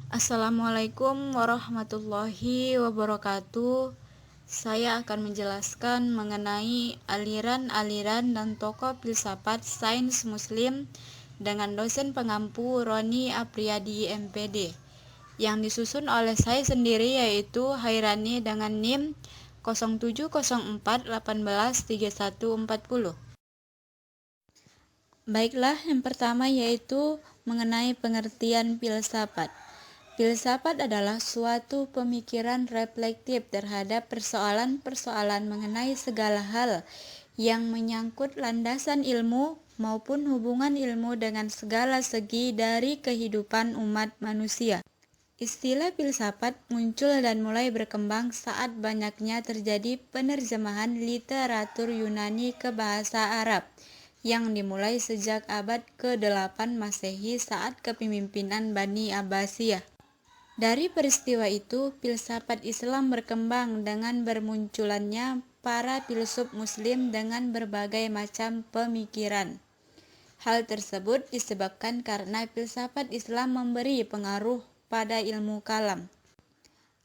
Assalamualaikum warahmatullahi wabarakatuh. Saya akan menjelaskan mengenai aliran-aliran dan tokoh filsafat sains Muslim dengan dosen pengampu Roni Apriyadi MPD, yang disusun oleh saya sendiri, yaitu Hairani dengan NIM 0704183140. Baiklah, yang pertama yaitu mengenai pengertian filsafat. Filsafat adalah suatu pemikiran reflektif terhadap persoalan-persoalan mengenai segala hal yang menyangkut landasan ilmu maupun hubungan ilmu dengan segala segi dari kehidupan umat manusia. Istilah filsafat muncul dan mulai berkembang saat banyaknya terjadi penerjemahan literatur Yunani ke bahasa Arab yang dimulai sejak abad ke-8 Masehi saat kepemimpinan Bani Abbasiyah. Dari peristiwa itu, filsafat Islam berkembang dengan bermunculannya para filsuf Muslim dengan berbagai macam pemikiran. Hal tersebut disebabkan karena filsafat Islam memberi pengaruh pada ilmu kalam.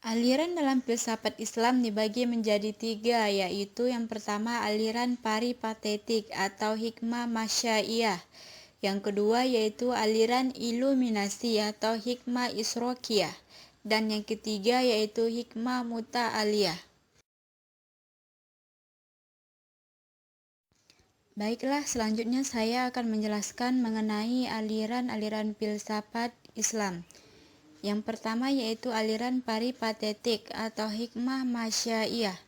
Aliran dalam filsafat Islam dibagi menjadi 3, yaitu yang pertama aliran peripatetik atau hikmah masyaiyah. Yang kedua yaitu aliran iluminasi atau hikmah isrokiyah. Dan yang ketiga yaitu hikmah muta'aliyah. Baiklah, selanjutnya saya akan menjelaskan mengenai aliran-aliran filsafat Islam. Yang pertama yaitu aliran peripatetik atau hikmah masyaiyah.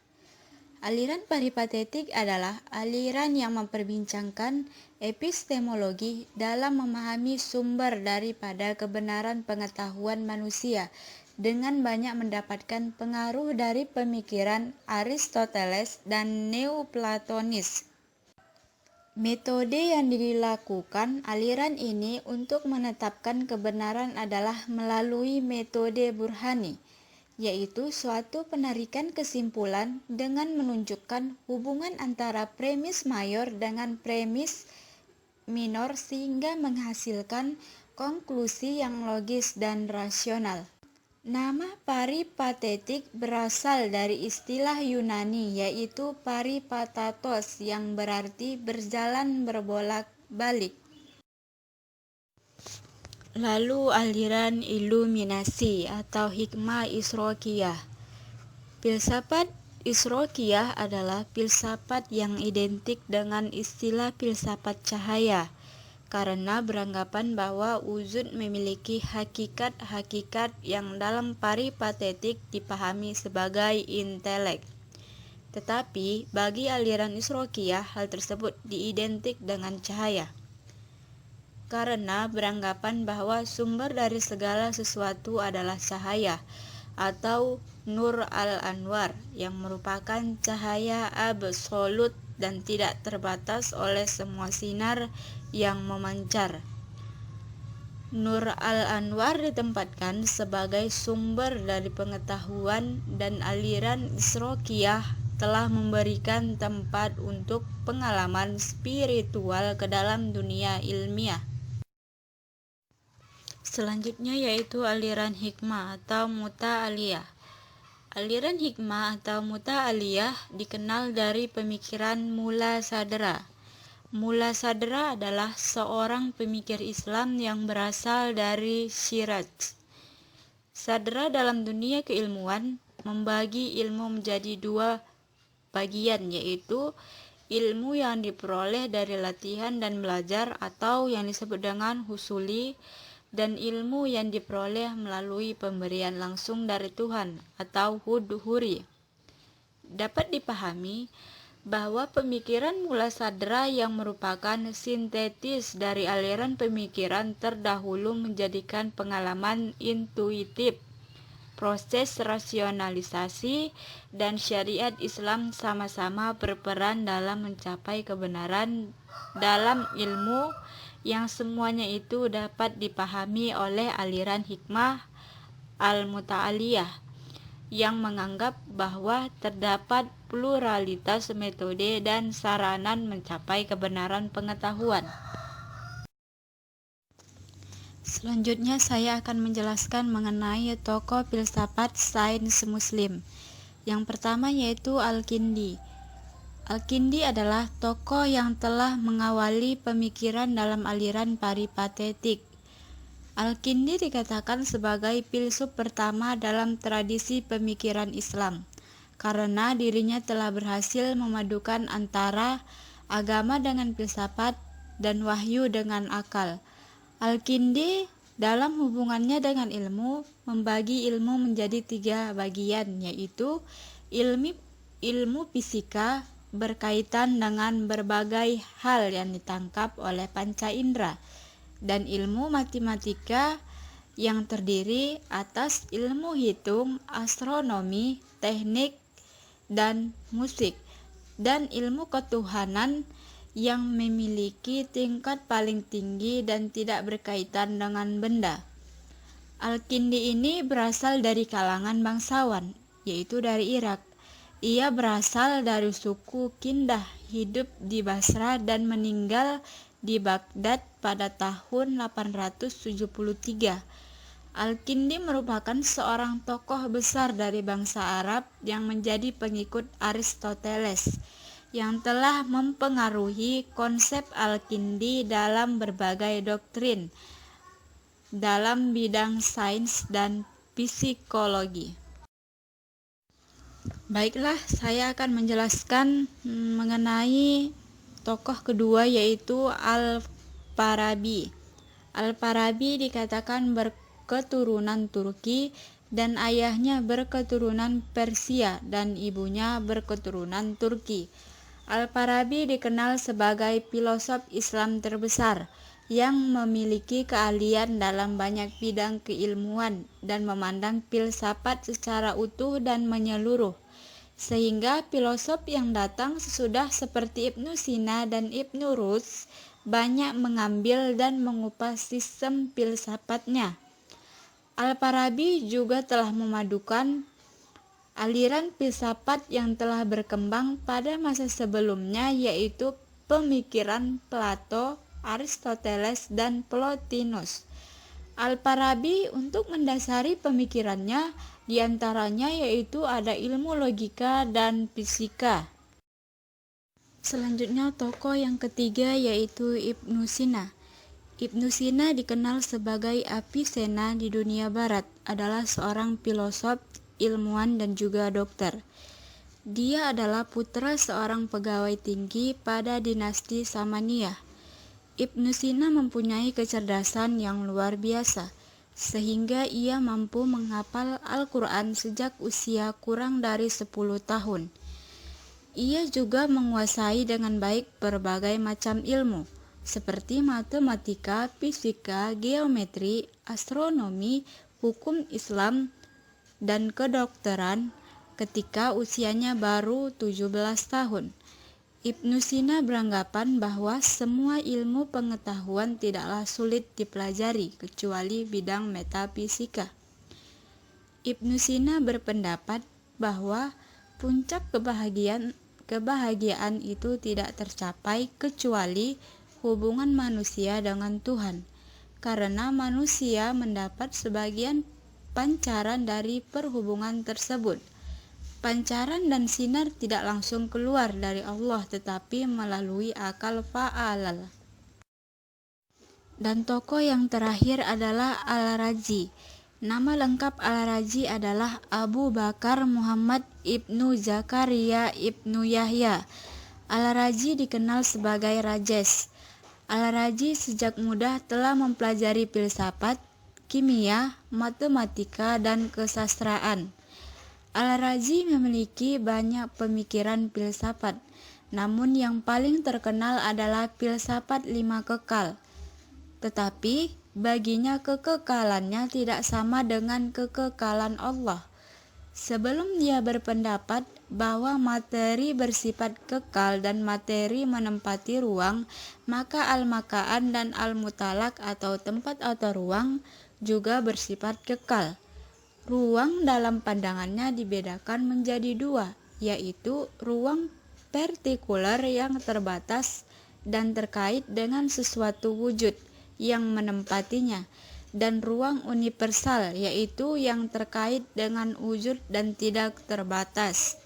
Aliran peripatetik adalah aliran yang memperbincangkan epistemologi dalam memahami sumber daripada kebenaran pengetahuan manusia dengan banyak mendapatkan pengaruh dari pemikiran Aristoteles dan Neoplatonis. Metode yang dilakukan aliran ini untuk menetapkan kebenaran adalah melalui metode burhani, yaitu suatu penarikan kesimpulan dengan menunjukkan hubungan antara premis mayor dengan premis minor sehingga menghasilkan konklusi yang logis dan rasional. Nama peripatetik berasal dari istilah Yunani yaitu peripatatos yang berarti berjalan berbolak-balik. Lalu aliran iluminasi atau hikmah isrokiyah. Filsafat isrokiyah adalah filsafat yang identik dengan istilah filsafat cahaya, karena beranggapan bahwa wujud memiliki hakikat-hakikat yang dalam peripatetik dipahami sebagai intelek. Tetapi bagi aliran isrokiyah hal tersebut diidentik dengan cahaya, karena beranggapan bahwa sumber dari segala sesuatu adalah cahaya atau nur al-anwar yang merupakan cahaya absolut dan tidak terbatas oleh semua sinar yang memancar. Nur al-anwar ditempatkan sebagai sumber dari pengetahuan dan aliran isrokiyah telah memberikan tempat untuk pengalaman spiritual ke dalam dunia ilmiah. Selanjutnya yaitu aliran hikmah atau muta'aliyah. Aliran hikmah atau muta'aliyah dikenal dari pemikiran Mula Sadra. Mula Sadra adalah seorang pemikir Islam yang berasal dari Syiraz. Sadra dalam dunia keilmuan membagi ilmu menjadi 2 bagian, yaitu ilmu yang diperoleh dari latihan dan belajar atau yang disebut dengan husuli, dan ilmu yang diperoleh melalui pemberian langsung dari Tuhan atau hudhuri. Dapat dipahami bahwa pemikiran Mula Sadra yang merupakan sintetis dari aliran pemikiran terdahulu menjadikan pengalaman intuitif, proses rasionalisasi, dan syariat Islam sama-sama berperan dalam mencapai kebenaran dalam ilmu yang semuanya itu dapat dipahami oleh aliran hikmah al-muta'aliyah yang menganggap bahwa terdapat pluralitas metode dan saranan mencapai kebenaran pengetahuan. Selanjutnya saya akan menjelaskan mengenai tokoh filsafat sains Muslim. Yang pertama yaitu Al-Kindi. Al-Kindi adalah tokoh yang telah mengawali pemikiran dalam aliran peripatetik. Al-Kindi dikatakan sebagai filsuf pertama dalam tradisi pemikiran Islam, karena dirinya telah berhasil memadukan antara agama dengan filsafat dan wahyu dengan akal. Al-Kindi dalam hubungannya dengan ilmu membagi ilmu menjadi 3 bagian, yaitu ilmu fisika berkaitan dengan berbagai hal yang ditangkap oleh panca indera, dan ilmu matematika yang terdiri atas ilmu hitung, astronomi, teknik, dan musik, dan ilmu ketuhanan yang memiliki tingkat paling tinggi dan tidak berkaitan dengan benda. Al-Kindi ini berasal dari kalangan bangsawan, yaitu dari Irak. Ia berasal dari suku Kindah, hidup di Basra dan meninggal di Baghdad pada tahun 873. Al-Kindi merupakan seorang tokoh besar dari bangsa Arab yang menjadi pengikut Aristoteles, yang telah mempengaruhi konsep Al-Kindi dalam berbagai doktrin dalam bidang sains dan psikologi. Baiklah, saya akan menjelaskan mengenai tokoh kedua yaitu Al-Farabi. Al-Farabi dikatakan berketurunan Turki dan ayahnya berketurunan Persia dan ibunya berketurunan Turki. Al-Farabi dikenal sebagai filosof Islam terbesar yang memiliki keahlian dalam banyak bidang keilmuan dan memandang filsafat secara utuh dan menyeluruh, sehingga filosof yang datang sesudah seperti Ibnu Sina dan Ibnu Rushd banyak mengambil dan mengupas sistem filsafatnya. Al-Farabi juga telah memadukan aliran filsafat yang telah berkembang pada masa sebelumnya, yaitu pemikiran Plato, Aristoteles, dan Plotinus. Al-Farabi untuk mendasari pemikirannya diantaranya yaitu ada ilmu logika dan fisika. Selanjutnya tokoh yang ketiga yaitu Ibnu Sina. Ibnu Sina dikenal sebagai Avicenna di dunia barat, adalah seorang filosof, ilmuwan, dan juga dokter. Dia adalah putra seorang pegawai tinggi pada dinasti Samaniyah. Ibnu Sina mempunyai kecerdasan yang luar biasa, sehingga ia mampu menghafal Al-Quran sejak usia kurang dari 10 tahun. Ia juga menguasai dengan baik berbagai macam ilmu, seperti matematika, fisika, geometri, astronomi, hukum Islam, dan kedokteran ketika usianya baru 17 tahun. Ibnu Sina beranggapan bahwa semua ilmu pengetahuan tidaklah sulit dipelajari kecuali bidang metafisika. Ibnu Sina berpendapat bahwa puncak kebahagiaan itu tidak tercapai kecuali hubungan manusia dengan Tuhan, karena manusia mendapat sebagian pancaran dari perhubungan tersebut. Pancaran dan sinar tidak langsung keluar dari Allah tetapi melalui akal fa'alal. Dan tokoh yang terakhir adalah Al-Razi. Nama lengkap Al-Razi adalah Abu Bakar Muhammad Ibnu Zakaria Ibnu Yahya. Al-Razi dikenal sebagai Rajes. Al-Razi sejak muda telah mempelajari filsafat, kimia, matematika, dan kesastraan. Al-Razi memiliki banyak pemikiran filsafat, namun yang paling terkenal adalah filsafat 5 kekal. Tetapi baginya kekekalannya tidak sama dengan kekekalan Allah. Sebelum dia berpendapat bahwa materi bersifat kekal dan materi menempati ruang, maka al-makaan dan al-mutalak atau tempat atau ruang juga bersifat kekal. Ruang dalam pandangannya dibedakan menjadi 2, yaitu ruang partikular yang terbatas dan terkait dengan sesuatu wujud yang menempatinya, dan ruang universal, yaitu yang terkait dengan wujud dan tidak terbatas.